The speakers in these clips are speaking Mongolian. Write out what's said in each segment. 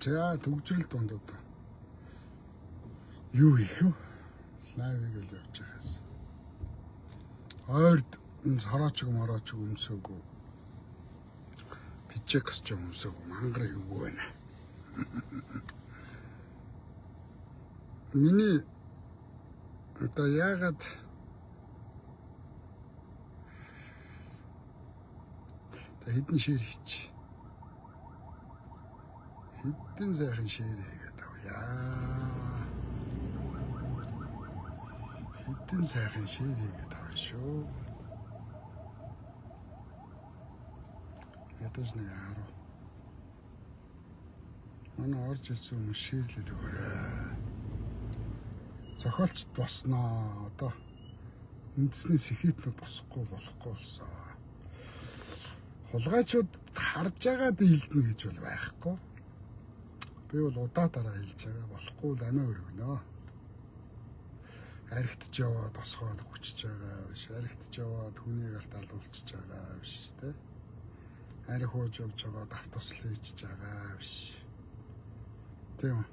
За төгжрөл дундад юу их вэ? Лайвыг л явж байхаас. Ойрд сороочг мороочг өмсөөгүй. Пичээ костюм өмсөөгүй. Мангар юу байна. Миний одоо яагаад хэдэн шир хийч. Хэдэн сайхан шир хийгээд авъя. Хэдэн сайхан шир хийгээд авъя шүү. Ядаж нэг хараа. Манай орж ирсэн хүмүүс ширлээд өгөөрэй. Зохиолчд босноо. Одоо үндэсний сэхэтнүүд босхгүй болохгүй болсон. Хулгайчууд харж байгаа дийлдэнэ гэж бол байхгүй. Би бол удаа дараа хэлж байгаа болохгүй л амиа өргөнөө. Архитж яваад босгоод хүчж байгаа биш. Архитж яваад хүнийг алт алуулчихж байгаа биш тэ. Арх хууж явж байгаа давтусл хийж байгаа биш. Тийм үү?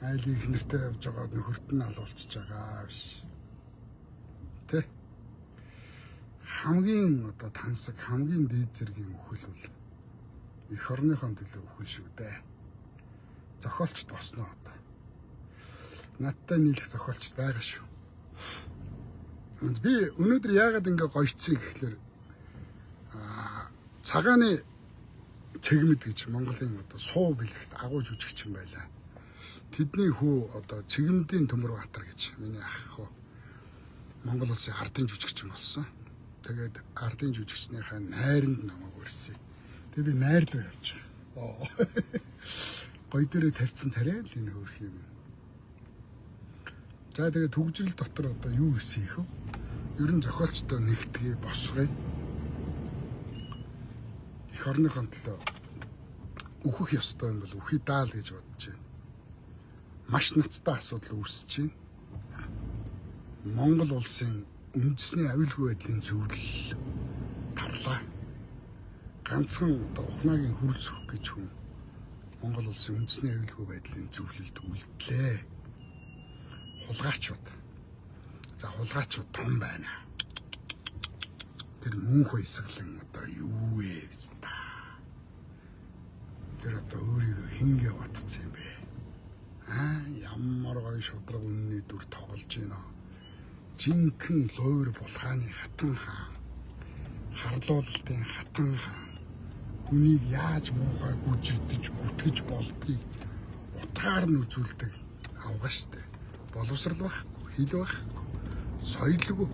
Айлын их нэртэй явж байгаа нөхөрт нь алуулчихж байгаа биш. Тэ? Хамгийн одоо тансаг хамгийн дээд зэргийн үхэл бол эх орныхон төлөө үхэл шүү дээ. Зохиолчд босноо одоо. Надтай нийлэх зохиолчд байгаа шүү. Би өнөөдөр яагаад ингэ гойцсон гэхлээр цагааны цэгмэд гэж Монголын одоо суу бэлэгт агуу жүжигчин байлаа. Тэдний хүү одоо Цэгмэдийн Төмөрбаатар гэж миний ах хөө Монгол улсын ардын жүжигчин болсон. Тэгээд ардын жүжигчнийхаа найранд намайг өрсөн. Тэгээд би найрлуу явж байгаа. Гой дээрээ тавьсан царай л энэ хөрх юм. За тэгээд төгжрөл дотор одоо юу хийх вэ? Ер нь зохиолчтой нэгтгэе босгоё. Эх орныхон төлөө үхэх ёстой юм бол үхий даал гэж бодож байна. Маш ноцтой асуудал үүсэж байна. Монгол улсын үндэсний аюулгүй байдлын зөвлөл тарлаа. Ганцхан одоо ухнаагийн хөрөлсөх гэж хүн Монгол улсын үндэсний аюулгүй байдлын зөвлөлд үлдлээ. Хулгайчууд. За хулгайчууд том байна. Тэр мөнх баясгалан одоо юу вэ гэсэн та. Тэр одоо өөрийгөө хингээ батцсан юм бэ? Ямар гоё шудраг үнний дүр тоглож байна. Жинхэнэ лойр булхааны хатан хаан. Харлуулалтын хатан хаан. Хүнийг яаж муухай гүжирдэж гүтгэж болдгийг утгаар нь үзүүлдэг авгаа штэ. Боловсрал байхгүй, хил байхгүй, соёлгүй.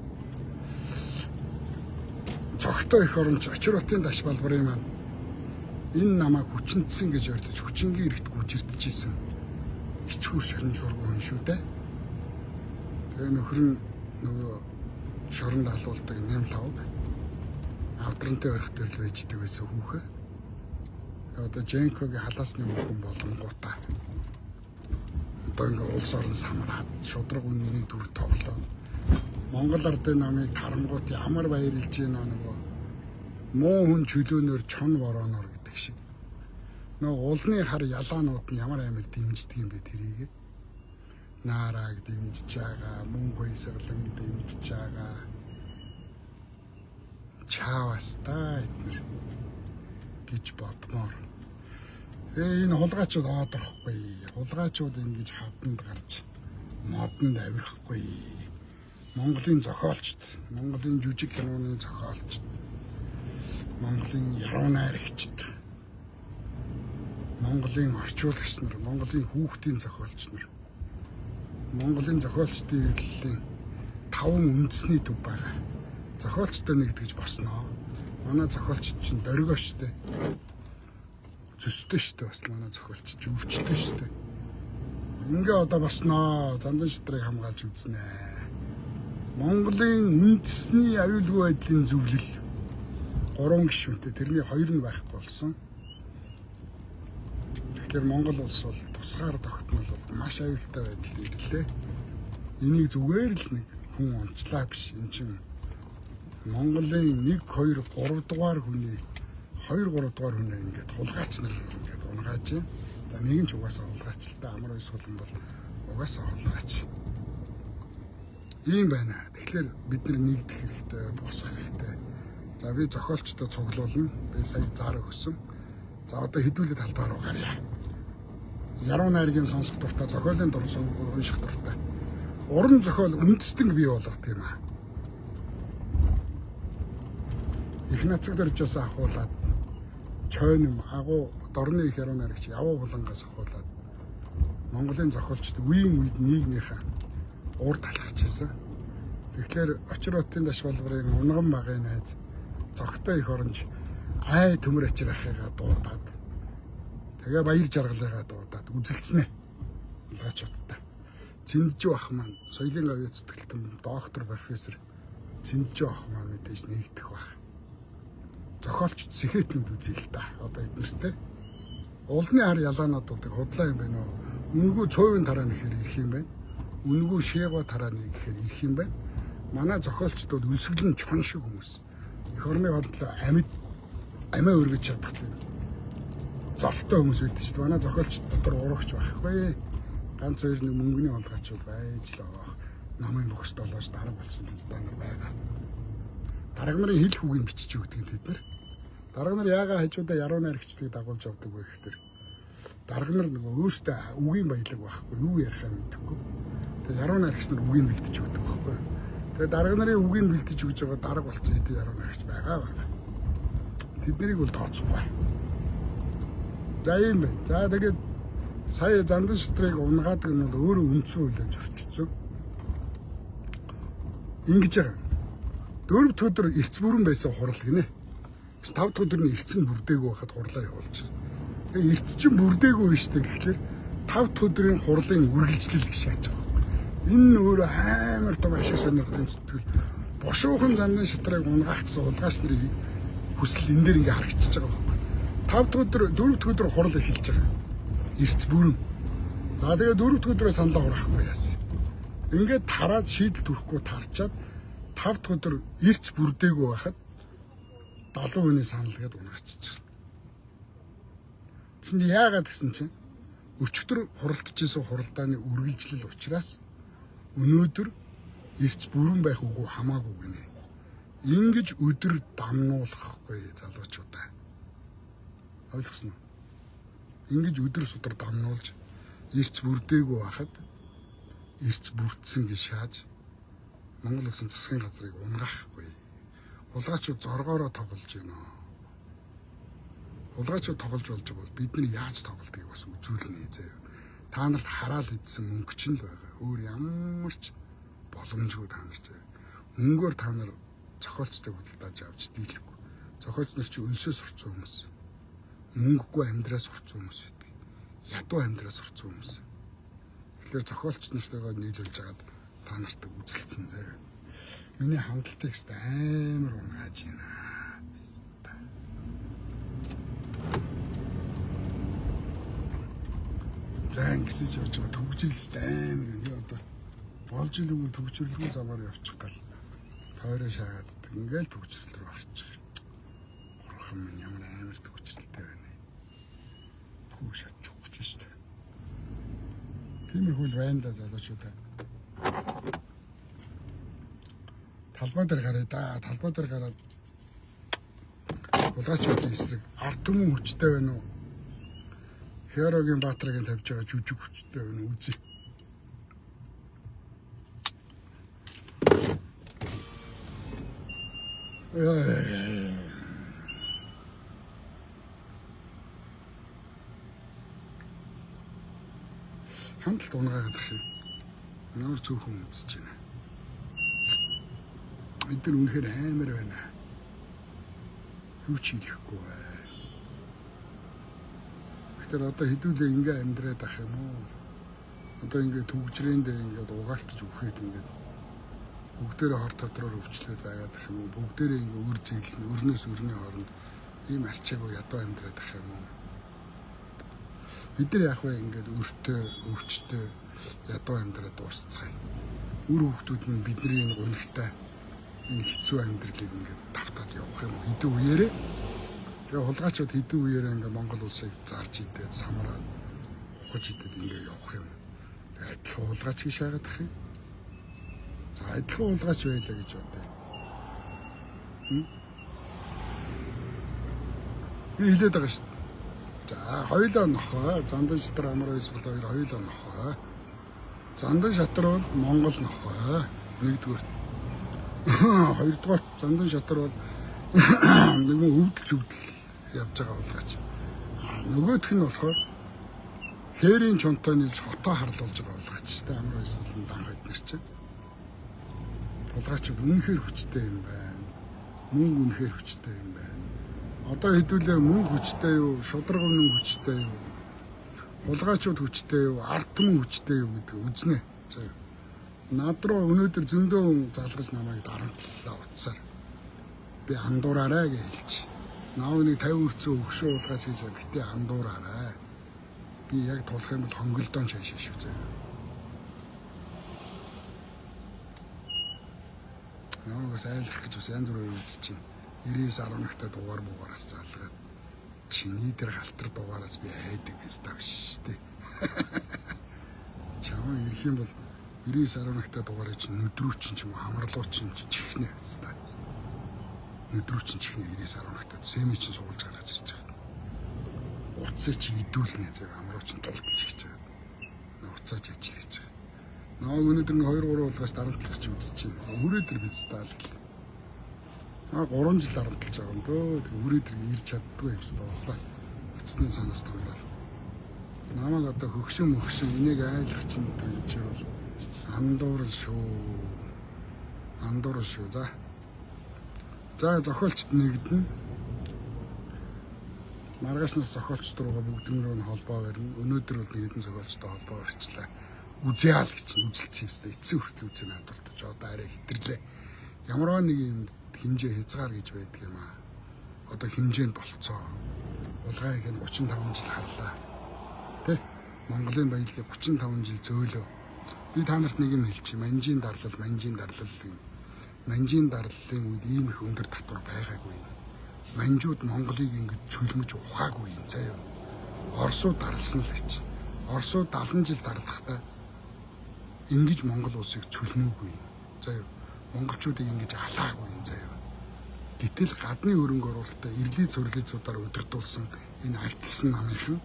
Цогтой эх оронч Очир хотын даш балбарын маань энэ намайг хүчнэтсэн гэж ордож хүчингийн эрэгт гүжирдэж исэн. Ичхүр шорон шургуу хүн шүү дээ. Тэгээ нөхөр нь нөгөө шоронд алуулдаг нэм лавг авдрантай орхит төрөл байж идэг байсан хүүхэ. Одоо Женкогийн халаасны хүүхэн болонгуудаа одоо ингээ улс орон самраад шудраг үнний дүр тоглоо. Монгол ардын намыг тарамгууд ямар баярлж байна нөгөө муу хүн чөлөөнөр чон ворооноор гэдэг шиг. Нөгөө улны хар ялаанууд нь ямар амар дэмждэг юм бэ тэрийг. Наараг дэмжиж байгаа, мөнгө баясгалан дэмжиж байгаа. Чаавастаа эднэр гэж бодмоор. Энэ хулгайчууд оодрохгүй. Хулгайчууд ингэж хаданд гарч модонд авирахгүй. Монголын зохиолчд, Монголын жүжиг киноны зохиолчд, Монголын яруу найрагчд, Монголын орчуулагч нар, Монголын хүүхдийн зохиолч нар, Монголын зохиолчдын хэллэлийн 5 үндэсний төв байгаа. Зохиолчтой нэгдэж босноо. Манай зохиолч чинь дөргөө штэ. Зөстэй штэ бас манай зохиолч жүвчтэй штэ. Ингээ одоо босноо. Зандан шатрыг хамгаалж үзнэ. Монголын үндэсний аюулгүй байдлын зөвлөл 3 гишүүнтэй. Тэрний 2 нь байхгүй болсон. Тэгэхээр Монгол улс бол тусгаар тогтмол бол маш аюултай байдал ирлээ. Энийг зүгээр л нэг хүн онцлаа биш. Энд чинь Монголын 1 2 3 дугаар хүний 2 3 дугаар хүнээ ингээд хулгайч нар ингээд унгааж байна. За нэг нь ч угаасаа хулгайч л да. Амар ойсгол бол угаасаа хулгайч. Ийм байна. Тэгэхээр бид нэгдэх хэрэгтэй, босох хэрэгтэй. За би зохиолчдод цуглуулна. Би сая зар өгсөн. За одоо хэдүүлээ талбай руу гарья. Яруу найргийн сонсох дуртай, зохиолын дурсан унших дуртай. Уран зохиол үндэстэн бий болгох юм аа. Их нацаг дөржөөс ахуулаад чойн агуу дорны их яруу найрагч яваа булангаас ахуулаад Монголын зохиолчд үеийн үед нийгмийнхаа уур талхажсэн. Тэгэхээр очротын даш балбарын унган багын найз зогтой их оронж ай төмөр ачир ахыгаа дуудаад тэгээ баяр жаргалыгаа дуудаад үзэлцэнэ. Улгаачуудтай. Цэндж ах маань соёлын авьяа зүтгэлтэн доктор профессор Цэндж ах маань мэдээж нэгдэх баг. Зохиолч сэхэтнүүд үзье л да. Одоо эднэртэй. Улны хар ялаанууд бол худлаа юм байна уу? Үнгүү цөөвийн тараа нэхэр ирэх юм байна. Үнгүү шээгва тараа нэхэр ирэх юм байна. Манай зохиолчдод өлсгөлн чон шиг хүмүүс. Эх орны бодлоо амиа өргөж чадах тийм. Золтой хүмүүс байдаг шүү дээ. Манай зохиолч дотор урагч байхгүй. Ганц хоёр нэг мөнгөний олгаач бол байж л байгаа. Намын бохс долоож дарга болсон стандар байгаа. Дарга нарын хэлэх үгийг бичиж өгдөг тэд нар. Дарга нар яагаад хажуудаа яруу найрагчдыг дагуулж явдаг вэ гэхээр дарга нар нөгөө өөртөө үгийн баялаг байхгүй юу ярихаа мэдэхгүй. Тэгээ яруу найрагч нар үгийг бэлдэж өгдөг байхгүй. Тэгээ дарга нарын үгийг бэлдэж өгж байгаа дарга болсон хэдий яруу найрагч байгаа. Тэднийг бол тооцохгүй. За юм байна. За тэгээд сая зандан шатрыг унгаадаг нь бол өөрөө үндсэн хуулиар зөрчсөн. Ингэж байгаа. 4 дахь өдөр эрц бүрэн байсан хурал гинэ. 5 дахь өдөр нь эрц нь бүрдээгүй байхад хурлаа явуулж. Тэгээ эрц чинь бүрдээгүй биш үү гэхлээр 5 дахь өдрийн хурлын үргэлжлэл гэж шааж байгаа байхгүй. Энэ өөрөө амар том ашиг сонирхолтой сэтгэл. Бошуухан зандан шатрыг унгаахсан улгаач нарын хүсэл энэ дээр ингээ харагдчихж байгаа байхгүй. 5 дахь өдөр 4 дахь өдөр хурал эхэлж байгаа. Эрц бүрэн. За тэгээ 4 дахь өдрөө саналаа хураахгүй яасан. Ингээд тараад шийдэл төрөхгүй тарчаад 5 дахь өдөр эрц бүрдээгүй байхад 70 хүний санал гээд унгаачих. Тэнд яагаад гэсэн чинь өчигдөр хуралдаж исэн хуралдааны үргэлжлэл учраас өнөөдөр эрц бүрэн байх үгүй хамаагүй гинэ. Ингэж өдөр дамнуулахгүй залуучуудаа. Ойлгосноо? Ингэж өдөр судар дамнуулж эрц бүрдээгүй байхад эрц бүрдсэн гэж шааж Монгол Улсын засгийн газрыг унгаахгүй. Хулгайчууд зоргоороо тоглож байна. Хулгайчууд тоглож болж байгаа бол бид нар яаж тоглодгийг бас үзүүлнэ заяа. Та нарт хараал идсэн мөнгө чинь л байгаа. Өөр ямар ч боломжгүй та нар заяа. Мөнгөөр та нар зохиолчдыг худалдааж авч дийлэхгүй. Зохиолч нар чи өлсөө сурцсан хүмүүс. Мөнгөгүй амьдраа сурцсан хүмүүс байдаг. Ядуу амьдраа сурцсан хүмүүс. Тэгэхээр зохиолч нартайгаа нийлүүлж хагаад та нартай үзэлцэн заяа. Миний хандлтыг хэвээр амар унгааж байна. За ингэсэж явж байгаа төгжрэлтэй амар юм. Одоо болж илүүгүй төгжрэлгүй замаар явчих гал тойроо шаагаад ингээл төгжрэл рүү орчих. Бурхан минь ямар амар төгжрэлтэй байна. Түү шатчих гэж байна. Тиймэрхүү байна да залуучуудаа. Талбай дээр гараа да. Талбай дээр гараад улгаачуудын эсрэг ард түмэн хүчтэй байна уу? Херогийн Баатарыг тавьж байгаа жүжиг хүчтэй байна уу? Үзье. Хандлт унгаагаад ах юм. Ямар цөөхөн үзэж байна. Бид нар үнэхээр амар байна. Юу ч хийхгүй бай. Тэгэхээр одоо хэдүүлээ ингээ амьдраад ах юм уу? Одоо ингээ төгжрээндээ ингээ угаалтаж өгөхөд ингээ бүгдээрээ хор тавдраар өвчлөөд байгаад ах юм уу? Бүгдээрээ ингээ өр зээлнэ, өрнөөс өрний хооронд ийм арчаагүй ядуу амьдраад ах юм уу? Бид нар яг вэ ингээд өртөө, өвчтөө ядуу амьдраад дуусцгаая. Үр хүүхдүүд нь бидний энэ гонхтой энэ хэцүү амьдралыг ингээд давтаад явах юм уу? Хэдэн үеэрээ Тэгээ хулгайчууд хэдэн үеэр ингээ Монгол улсыг зарж идээд самраад ухаж идээд ингээ явах юм. Тэгээ адилхан хулгайч шаагаад ах юм. За адилхан хулгайч байлаа гэж бодъё. Би хэлээд байгаа шүү дээ. За хоёулаа нохоо. Зандан шатар амар эсвэл хоёулаа нохоо. Зандан шатар бол Монгол нохоо. Нэгдүгээр. Хоёрдугаар зандан шатар бол нэгэн өвдөл зүвдэл явж байгаа хулгайч. Нөгөөх нь болохоор хээрийн чонтой нийлж хотоо харлуулж байгаа хулгайч. Тэ амар эсвэл данхайд нар чинь. Хулгайчууд үнэхээр хүчтэй юм байна. Мөнгө үнэхээр хүчтэй юм байна. Одоо хэдүүлээ мөнгө хүчтэй юу, шударга үнэн хүчтэй юу, хулгайчууд хүчтэй юу, ард түмэн хүчтэй юу гэдэг үзнэ. За над руу өнөөдөр зөндөө залгас намайг дарамтлалаа утсаар би андуураарай гэж хэлж. Наавны 50 өрцөө өгшөө хулгайч гэж битээ андуураарай. Би яг тулах юм бол хонголдоон шаашаа шүү зэ. Наагаас айлах гэж бас янз бүрээр үзэж байна. 99.11-т дугаар муугараас залгаад чиний дээр галтар дугаараас би айдаг биз даа биш тий. Чамаа ирэх юм бол 99.11-т дугаарыг чинь нүдрүүчин ч юм уу хамарлуучин ч чихнэ биз даа. Нүдрүүчин чихнэ 99.11-т сэмий чинь суулж гараад ирж байгаа. Уцаа чи идүүлнэ зэрэг амруучин тултж хийж байгаа. Уцаач ажиллаж байгаа. Наа өнөөдөр 2-3 уулгаас дарамтлах чи үзэж байна. Хүрээдэр биз даа л гэл. 3 жил дарамтлаж байгаа юм дөө. Тэг хүрээдэр ирж чаддгүй юмс дооглаа. Утасны санаас томрол. Намайг одоо хөгшин энийг айлах чинь гэж бол андуурал шүү. Андуурал шүү. За зохиолчд нэгдэн. Маргаашнаас зохиолчд руугаа бүгднээр нь холбоо барина. Өнөөдөр бол нэгэн зохиолчтой холбоо барьчлаа. Үзээл гэж үзэлцсэн юм сте. Эцсийн хүртэл үзэн хадвалтаж одоо арай хэтэрлээ. Ямарваа нэг юм хэмжээ хязгаар гэж байдаг юм аа. Одоо хэмжээнд болцоо. Улгайг нь 35 жил харлаа. Тэ? Монголын баялагийг 35 жил зөөлөө. Би та нарт нэг юм хэлчих. Манжийн дарлал юм. Манжийн дарлалын үед ийм их өндөр татвар байгаагүй. Манжууд Монголыг ингэж цөлмөж ухаагүй юм заяа. Оросууд дарлсан л гэж. Оросууд 70 жил дарлахдаа ингэж Монгол улсыг цөлмөөгүй. Заяа. Монголчуудыг ингэж алаагүй юм заяа. Гэтэл гадны хөрөнгө оруулалтаа эрлий цөрлийцүүдээр удирдуулсан энэ альтсан намынхан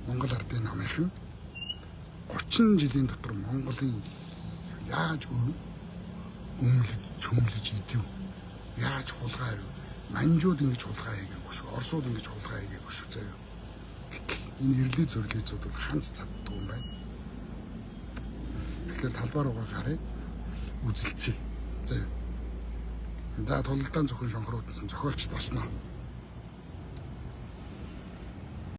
Монгол ардын намынхан 30 жилийн дотор Монголын яаж өмлөж цөмлөж идэв. Яаж хулгай юу? Манжууд ингэж хулгай хийгээгүй шүү. Оросууд ингэж хулгай хийгээгүй шүү заяа. Гэтэл энэ эрлий цөрлийцүүд бол ханц цаддаг юм байна. Тэгэхээр талбай руугаа гарыг үзэлцээ. За тулалдаан зөвхөн шонхруудсан зохиолч босноо.